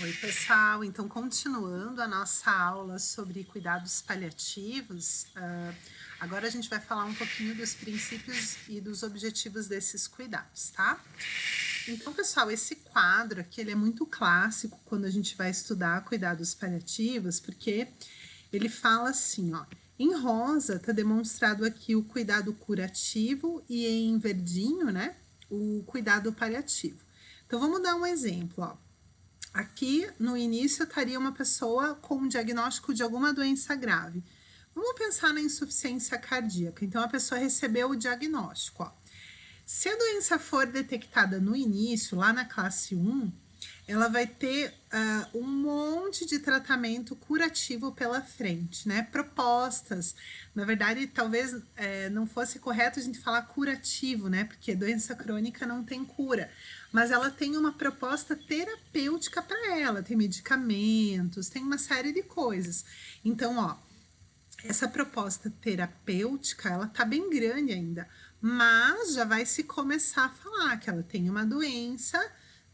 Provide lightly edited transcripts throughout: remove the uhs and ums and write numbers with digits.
Oi, pessoal. Então, continuando a nossa aula sobre cuidados paliativos, agora a gente vai falar um pouquinho dos princípios e dos objetivos desses cuidados, tá? Então, pessoal, esse quadro aqui, ele é muito clássico quando a gente vai estudar cuidados paliativos, porque ele fala assim, ó, em rosa está demonstrado aqui o cuidado curativo e em verdinho, né, o cuidado paliativo. Então, vamos dar um exemplo, ó. Aqui no início estaria uma pessoa com um diagnóstico de alguma doença grave. Vamos pensar na insuficiência cardíaca. Então a pessoa recebeu o diagnóstico. Ó. Se a doença for detectada no início, lá na classe 1, ela vai ter um monte de tratamento curativo pela frente, né? Propostas. Na verdade, talvez não fosse correto a gente falar curativo, né? Porque doença crônica não tem cura. Mas ela tem uma proposta terapêutica para ela, tem medicamentos, tem uma série de coisas. Então, ó, essa proposta terapêutica, ela tá bem grande ainda, mas já vai se começar a falar que ela tem uma doença,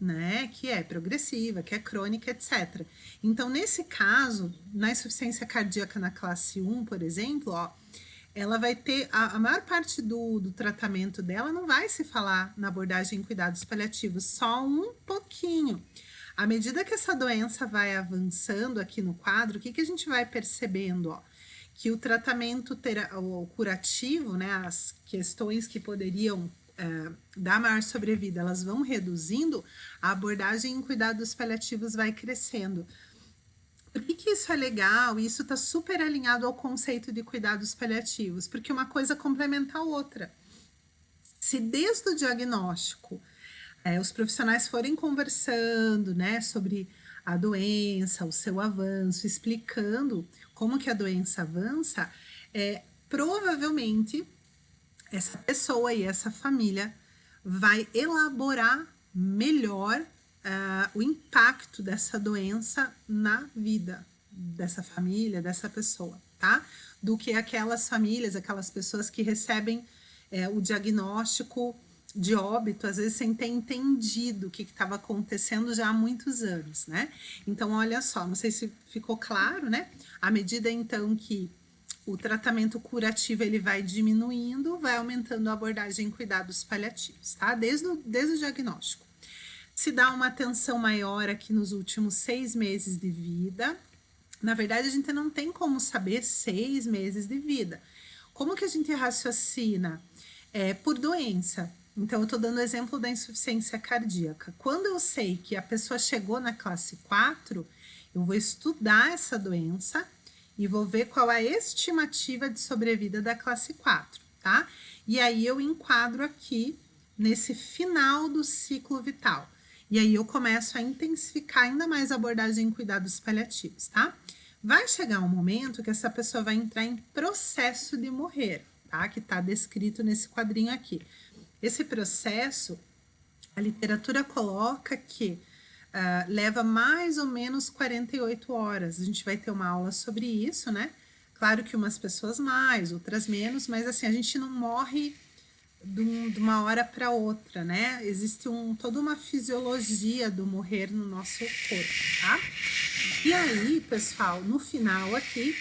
né, que é progressiva, que é crônica, etc. Então, nesse caso, na insuficiência cardíaca na classe 1, por exemplo, ó, ela vai ter, a maior parte do tratamento dela não vai se falar na abordagem em cuidados paliativos, só um pouquinho. À medida que essa doença vai avançando aqui no quadro, o que a gente vai percebendo, ó? Que o tratamento o curativo, né, as questões que poderiam dar maior sobrevida, elas vão reduzindo, a abordagem em cuidados paliativos vai crescendo. Por que isso é legal? Isso está super alinhado ao conceito de cuidados paliativos, porque uma coisa complementa a outra. Se desde o diagnóstico os profissionais forem conversando, né, sobre a doença, o seu avanço, explicando como que a doença avança, provavelmente essa pessoa e essa família vai elaborar melhor o impacto dessa doença na vida dessa família, dessa pessoa, tá? Do que aquelas famílias, aquelas pessoas que recebem o diagnóstico de óbito, às vezes sem ter entendido o que estava acontecendo já há muitos anos, né? Então, olha só, não sei se ficou claro, né? À medida, então, que o tratamento curativo ele vai diminuindo, vai aumentando a abordagem em cuidados paliativos, tá? Desde o diagnóstico. Se dá uma atenção maior aqui nos últimos 6 meses de vida. Na verdade, a gente não tem como saber 6 meses de vida. Como que a gente raciocina? Por doença. Então, eu estou dando o exemplo da insuficiência cardíaca. Quando eu sei que a pessoa chegou na classe 4, eu vou estudar essa doença e vou ver qual é a estimativa de sobrevida da classe 4, tá? E aí eu enquadro aqui nesse final do ciclo vital. E aí eu começo a intensificar ainda mais a abordagem em cuidados paliativos, tá? Vai chegar um momento que essa pessoa vai entrar em processo de morrer, tá? Que tá descrito nesse quadrinho aqui. Esse processo, a literatura coloca que leva mais ou menos 48 horas. A gente vai ter uma aula sobre isso, né? Claro que umas pessoas mais, outras menos, mas assim, a gente não morre de uma hora para outra, né? Existe toda uma fisiologia do morrer no nosso corpo, tá? E aí, pessoal, no final aqui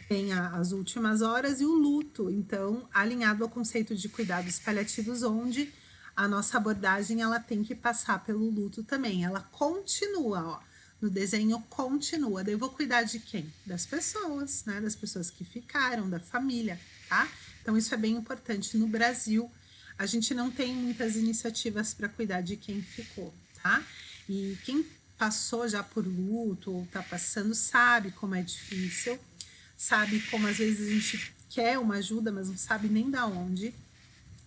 tem as últimas horas e o luto, então, alinhado ao conceito de cuidados paliativos, onde a nossa abordagem ela tem que passar pelo luto também. Ela continua, ó, no desenho continua. Daí eu vou cuidar de quem? Das pessoas, né? Das pessoas que ficaram, da família, tá? Então, isso é bem importante. No Brasil, a gente não tem muitas iniciativas para cuidar de quem ficou, tá? E quem passou já por luto ou tá passando sabe como é difícil, sabe como às vezes a gente quer uma ajuda, mas não sabe nem da onde.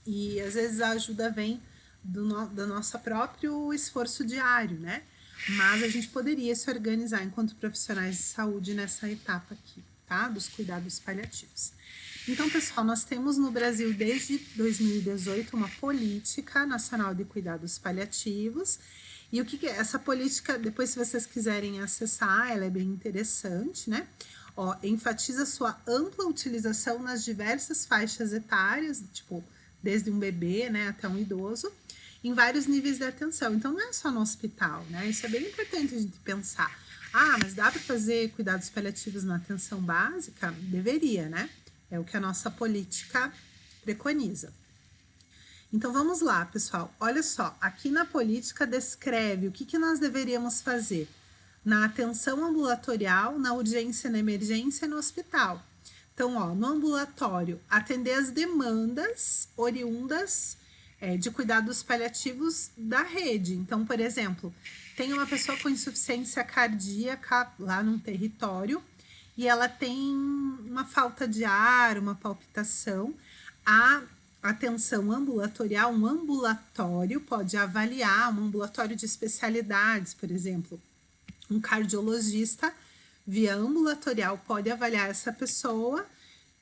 E às vezes a ajuda vem do nosso próprio esforço diário, né? Mas a gente poderia se organizar enquanto profissionais de saúde nessa etapa aqui, tá? Dos cuidados paliativos. Então, pessoal, nós temos no Brasil desde 2018 uma política nacional de cuidados paliativos. E o que é essa política? Depois, se vocês quiserem acessar, ela é bem interessante, né? Ó, enfatiza sua ampla utilização nas diversas faixas etárias, tipo, desde um bebê, né, até um idoso. em vários níveis de atenção. Então, não é só no hospital, né? Isso é bem importante a gente pensar. Ah, mas dá para fazer cuidados paliativos na atenção básica? Deveria, né? É o que a nossa política preconiza. Então, vamos lá, pessoal. Olha só, aqui na política descreve o que nós deveríamos fazer na atenção ambulatorial, na urgência, na emergência e no hospital. Então, ó, no ambulatório, atender as demandas oriundas de cuidados paliativos da rede. Então, por exemplo, tem uma pessoa com insuficiência cardíaca lá num território e ela tem uma falta de ar, uma palpitação. A atenção ambulatorial, um ambulatório pode avaliar, um ambulatório de especialidades, por exemplo, um cardiologista via ambulatorial pode avaliar essa pessoa,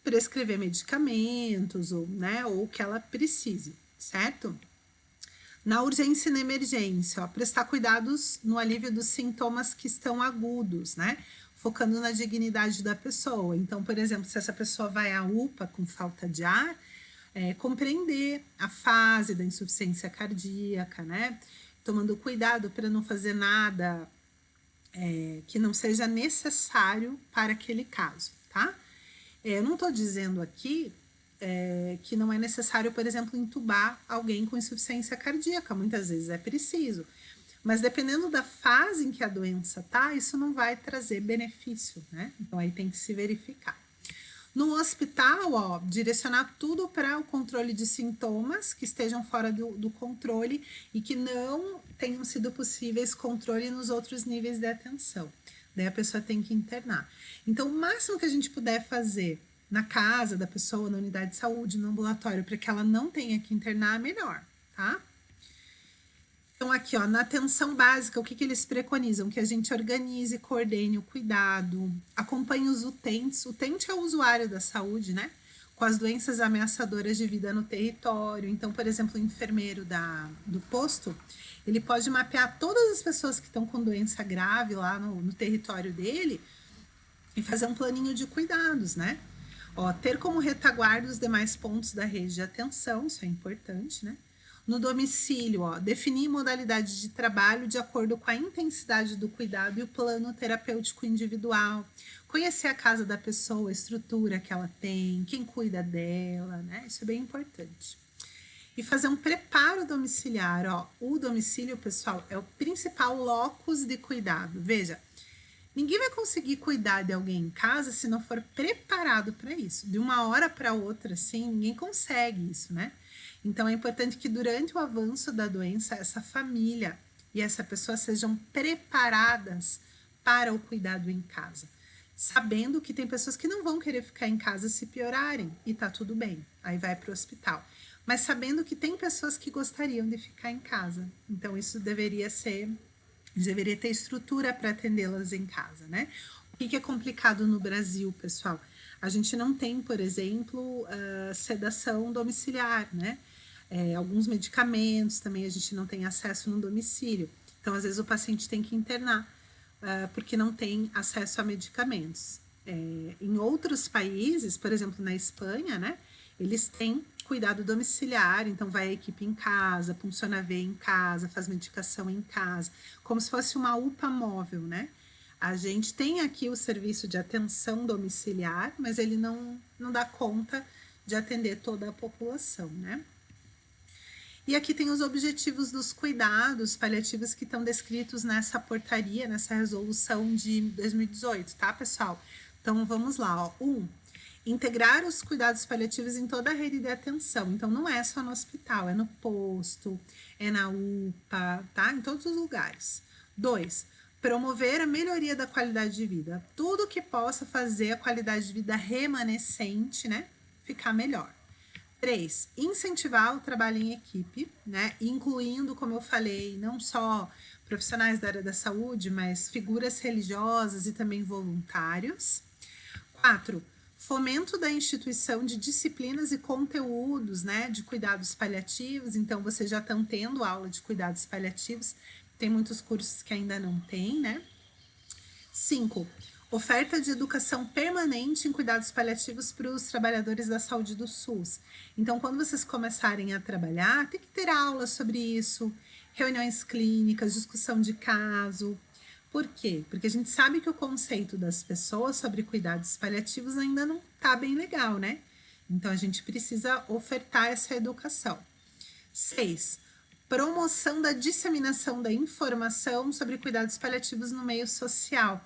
prescrever medicamentos ou, né, ou o que ela precise, certo? Na urgência e na emergência, ó, prestar cuidados no alívio dos sintomas que estão agudos, né? Focando na dignidade da pessoa. Então, por exemplo, se essa pessoa vai à UPA com falta de ar, compreender a fase da insuficiência cardíaca, né? Tomando cuidado para não fazer nada que não seja necessário para aquele caso, tá? Eu não estou dizendo aqui que não é necessário, por exemplo, entubar alguém com insuficiência cardíaca, muitas vezes é preciso, mas dependendo da fase em que a doença tá, isso não vai trazer benefício, né? Então aí tem que se verificar. No hospital, ó, direcionar tudo para o controle de sintomas que estejam fora do controle e que não tenham sido possíveis controle nos outros níveis de atenção. Daí a pessoa tem que internar. Então, o máximo que a gente puder fazer na casa da pessoa, na unidade de saúde, no ambulatório, para que ela não tenha que internar, melhor, tá? Então, aqui, ó, na atenção básica, o que eles preconizam? Que a gente organize, coordene o cuidado, acompanhe os utentes. O utente é o usuário da saúde, né? Com as doenças ameaçadoras de vida no território. Então, por exemplo, o enfermeiro do posto, ele pode mapear todas as pessoas que estão com doença grave lá no território dele e fazer um planinho de cuidados, né? Ó, ter como retaguarda os demais pontos da rede de atenção, isso é importante, né? No domicílio, ó, definir modalidade de trabalho de acordo com a intensidade do cuidado e o plano terapêutico individual. Conhecer a casa da pessoa, a estrutura que ela tem, quem cuida dela, né? Isso é bem importante. E fazer um preparo domiciliar, ó. O domicílio, pessoal, é o principal locus de cuidado. Veja, ninguém vai conseguir cuidar de alguém em casa se não for preparado para isso. De uma hora para outra, assim, ninguém consegue isso, né? Então, é importante que durante o avanço da doença, essa família e essa pessoa sejam preparadas para o cuidado em casa. Sabendo que tem pessoas que não vão querer ficar em casa se piorarem e tá tudo bem, aí vai para o hospital. Mas sabendo que tem pessoas que gostariam de ficar em casa. Então, isso deveria ter estrutura para atendê-las em casa, né? O que é complicado no Brasil, pessoal? A gente não tem, por exemplo, sedação domiciliar, né? Alguns medicamentos também a gente não tem acesso no domicílio. Então, às vezes, o paciente tem que internar porque não tem acesso a medicamentos. Em outros países, por exemplo, na Espanha, né? Eles têm cuidado domiciliar, então vai a equipe em casa, funciona V em casa, faz medicação em casa, como se fosse uma UPA móvel, né? A gente tem aqui o serviço de atenção domiciliar, mas ele não dá conta de atender toda a população, né? E aqui tem os objetivos dos cuidados paliativos que estão descritos nessa portaria, nessa resolução de 2018, tá, pessoal? Então, vamos lá, ó. Integrar os cuidados paliativos em toda a rede de atenção. Então, não é só no hospital, é no posto, é na UPA, tá? Em todos os lugares. 2, promover a melhoria da qualidade de vida. Tudo que possa fazer a qualidade de vida remanescente, né, ficar melhor. 3, incentivar o trabalho em equipe, né, incluindo, como eu falei, não só profissionais da área da saúde, mas figuras religiosas e também voluntários. 4, fomento da instituição de disciplinas e conteúdos, né, de cuidados paliativos. Então, vocês já estão tendo aula de cuidados paliativos, tem muitos cursos que ainda não tem, né? 5, Oferta de educação permanente em cuidados paliativos para os trabalhadores da saúde do SUS. Então, quando vocês começarem a trabalhar, tem que ter aulas sobre isso, reuniões clínicas, discussão de caso. Por quê? Porque a gente sabe que o conceito das pessoas sobre cuidados paliativos ainda não está bem legal, né? Então, a gente precisa ofertar essa educação. 6. Promoção da disseminação da informação sobre cuidados paliativos no meio social.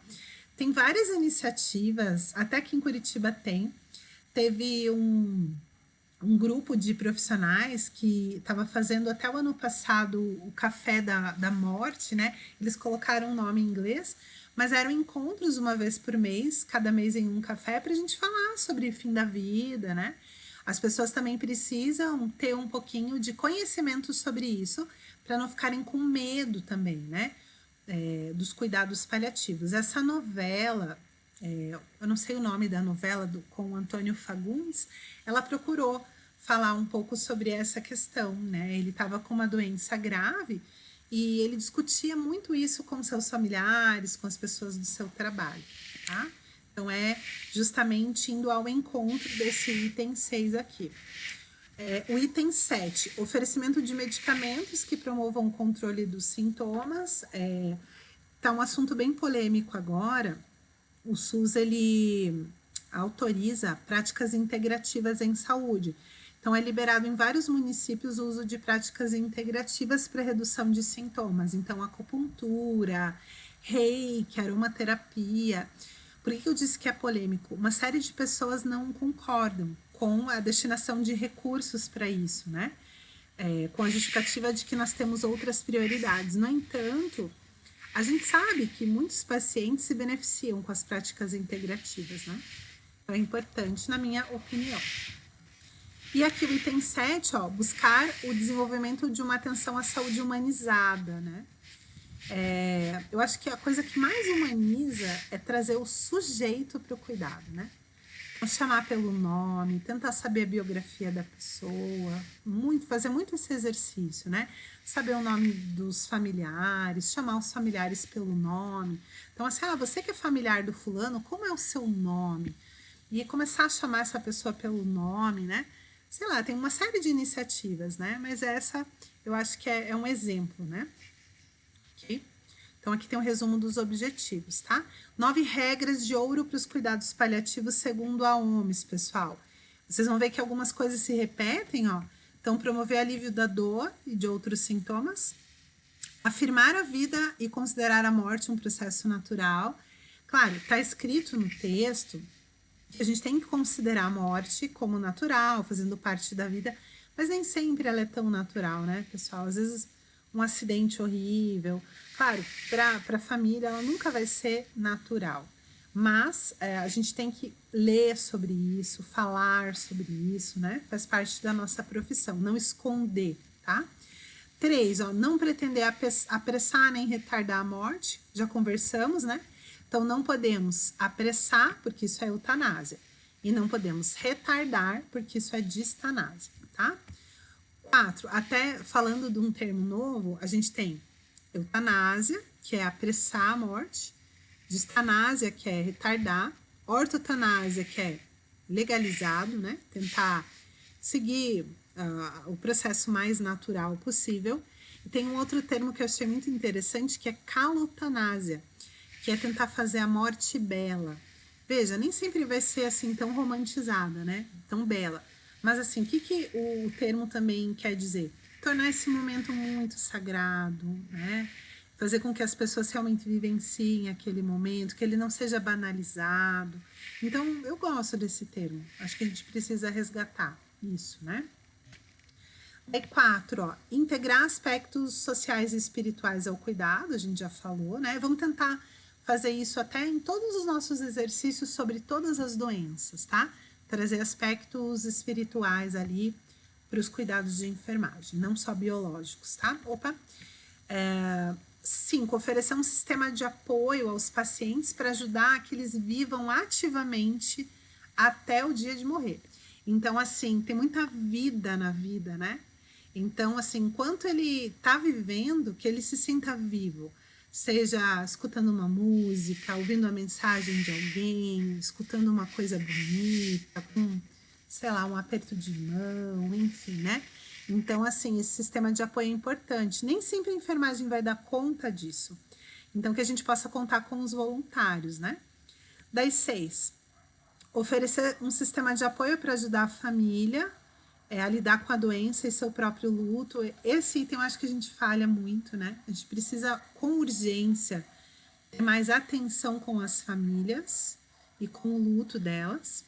Tem várias iniciativas, até aqui em Curitiba teve um grupo de profissionais que estava fazendo até o ano passado o Café da Morte, né? Eles colocaram o nome em inglês, mas eram encontros uma vez por mês, cada mês em um café, para a gente falar sobre o fim da vida, né? As pessoas também precisam ter um pouquinho de conhecimento sobre isso, para não ficarem com medo também, né? Dos cuidados paliativos. Essa novela, eu não sei o nome da novela, com o Antônio Fagundes, ela procurou falar um pouco sobre essa questão, né? Ele estava com uma doença grave e ele discutia muito isso com seus familiares, com as pessoas do seu trabalho, tá? Então, é justamente indo ao encontro desse item 6 aqui. O item 7, oferecimento de medicamentos que promovam o controle dos sintomas. Tá um assunto bem polêmico agora. O SUS, ele autoriza práticas integrativas em saúde. Então, é liberado em vários municípios o uso de práticas integrativas para redução de sintomas. Então, acupuntura, reiki, aromaterapia. Por que eu disse que é polêmico? Uma série de pessoas não concordam com a destinação de recursos para isso, né? Com a justificativa de que nós temos outras prioridades. No entanto, a gente sabe que muitos pacientes se beneficiam com as práticas integrativas, né? Então, é importante, na minha opinião. E aqui o item 7, buscar o desenvolvimento de uma atenção à saúde humanizada, né? Eu acho que a coisa que mais humaniza é trazer o sujeito para o cuidado, né? Então, chamar pelo nome, tentar saber a biografia da pessoa, fazer muito esse exercício, né? Saber o nome dos familiares, chamar os familiares pelo nome. Então, assim, você que é familiar do fulano, como é o seu nome? E começar a chamar essa pessoa pelo nome, né? Sei lá, tem uma série de iniciativas, né? Mas essa, eu acho que é um exemplo, né? Ok? Então, aqui tem um resumo dos objetivos, tá? 9 regras de ouro para os cuidados paliativos segundo a OMS, pessoal. Vocês vão ver que algumas coisas se repetem, ó. Então, promover alívio da dor e de outros sintomas. Afirmar a vida e considerar a morte um processo natural. Claro, está escrito no texto que a gente tem que considerar a morte como natural, fazendo parte da vida, mas nem sempre ela é tão natural, né, pessoal? Às vezes um acidente horrível. Claro, para a família ela nunca vai ser natural, mas a gente tem que ler sobre isso, falar sobre isso, né? Faz parte da nossa profissão, não esconder, tá? 3, não pretender apressar nem retardar a morte, já conversamos, né? Então, não podemos apressar, porque isso é eutanásia, e não podemos retardar, porque isso é distanásia, tá? 4, até falando de um termo novo, a gente tem eutanásia, que é apressar a morte, distanásia, que é retardar, ortotanásia, que é legalizado, né? Tentar seguir o processo mais natural possível. E tem um outro termo que eu achei muito interessante, que é calotanásia, que é tentar fazer a morte bela. Veja, nem sempre vai ser assim tão romantizada, né? Tão bela. Mas assim, o que o termo também quer dizer? Tornar esse momento muito sagrado, né? Fazer com que as pessoas realmente vivenciem aquele momento, que ele não seja banalizado. Então, eu gosto desse termo. Acho que a gente precisa resgatar isso, né? Aí 4, integrar aspectos sociais e espirituais ao cuidado, a gente já falou, né? Vamos tentar fazer isso até em todos os nossos exercícios sobre todas as doenças, tá? Trazer aspectos espirituais ali para os cuidados de enfermagem, não só biológicos, tá? 5, oferecer um sistema de apoio aos pacientes para ajudar que eles vivam ativamente até o dia de morrer. Então, assim, tem muita vida na vida, né? Então, assim, enquanto ele está vivendo, que ele se sinta vivo. seja escutando uma música, ouvindo a mensagem de alguém, escutando uma coisa bonita, com, sei lá, um aperto de mão, enfim, né? Então, assim, esse sistema de apoio é importante. Nem sempre a enfermagem vai dar conta disso. Então, que a gente possa contar com os voluntários, né? Das 6, oferecer um sistema de apoio para ajudar a família a lidar com a doença e seu próprio luto. Esse item eu acho que a gente falha muito, né? A gente precisa, com urgência, ter mais atenção com as famílias e com o luto delas.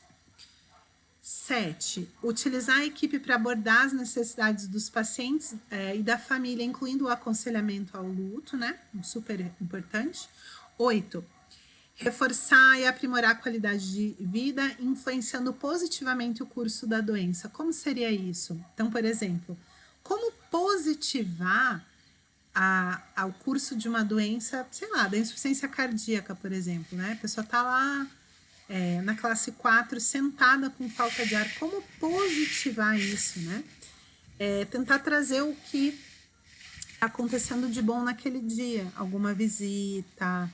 7, utilizar a equipe para abordar as necessidades dos pacientes e da família, incluindo o aconselhamento ao luto, né? Super importante. 8, reforçar e aprimorar a qualidade de vida, influenciando positivamente o curso da doença. Como seria isso? Então, por exemplo, como positivar ao curso de uma doença, sei lá, da insuficiência cardíaca, por exemplo, né? A pessoa está lá na classe 4, sentada com falta de ar. Como positivar isso, né? Tentar trazer o que está acontecendo de bom naquele dia. Alguma visita,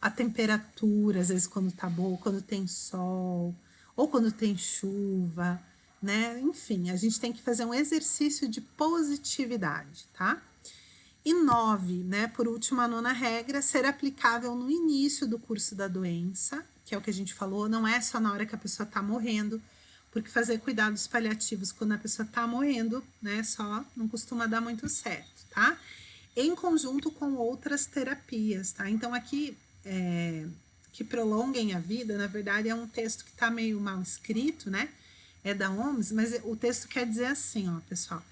a temperatura, às vezes quando tá boa, quando tem sol, ou quando tem chuva, né? Enfim, a gente tem que fazer um exercício de positividade, tá? E 9, né? Por último, a 9ª regra, ser aplicável no início do curso da doença, que é o que a gente falou, não é só na hora que a pessoa tá morrendo, porque fazer cuidados paliativos quando a pessoa tá morrendo, né? Só não costuma dar muito certo, tá? Em conjunto com outras terapias, tá? Então, aqui que prolonguem a vida, na verdade é um texto que está meio mal escrito, né? É da OMS, mas o texto quer dizer assim, ó, pessoal.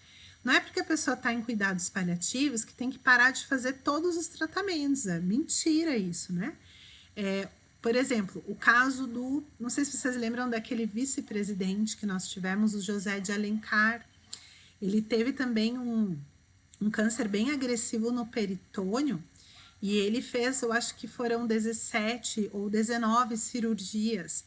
Não é porque a pessoa está em cuidados paliativos que tem que parar de fazer todos os tratamentos. É mentira isso, né? Por exemplo, o caso do... Não sei se vocês lembram daquele vice-presidente que nós tivemos, o José de Alencar. Ele teve também um câncer bem agressivo no peritônio, e ele fez, eu acho que foram 17 ou 19 cirurgias.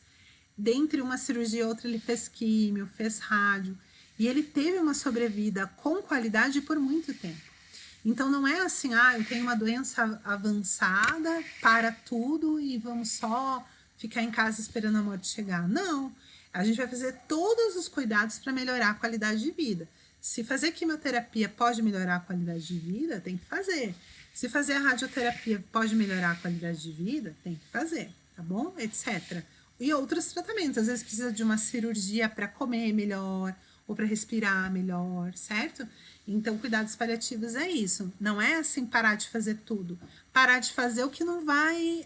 Dentre uma cirurgia e outra, ele fez químio, fez rádio. E ele teve uma sobrevida com qualidade por muito tempo. Então, não é assim, eu tenho uma doença avançada, para tudo e vamos só ficar em casa esperando a morte chegar. Não, a gente vai fazer todos os cuidados para melhorar a qualidade de vida. Se fazer quimioterapia pode melhorar a qualidade de vida, tem que fazer. Se fazer a radioterapia pode melhorar a qualidade de vida, tem que fazer, tá bom? Etc. E outros tratamentos, às vezes precisa de uma cirurgia para comer melhor ou para respirar melhor, certo? Então, cuidados paliativos é isso. Não é assim parar de fazer tudo. Parar de fazer o que não vai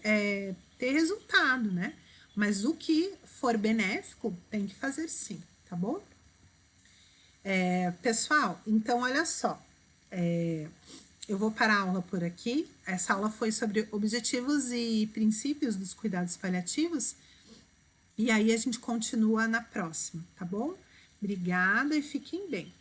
ter resultado, né? Mas o que for benéfico, tem que fazer sim, tá bom? Pessoal, então olha só. Eu vou parar a aula por aqui. Essa aula foi sobre objetivos e princípios dos cuidados paliativos. E aí a gente continua na próxima, tá bom? Obrigada e fiquem bem.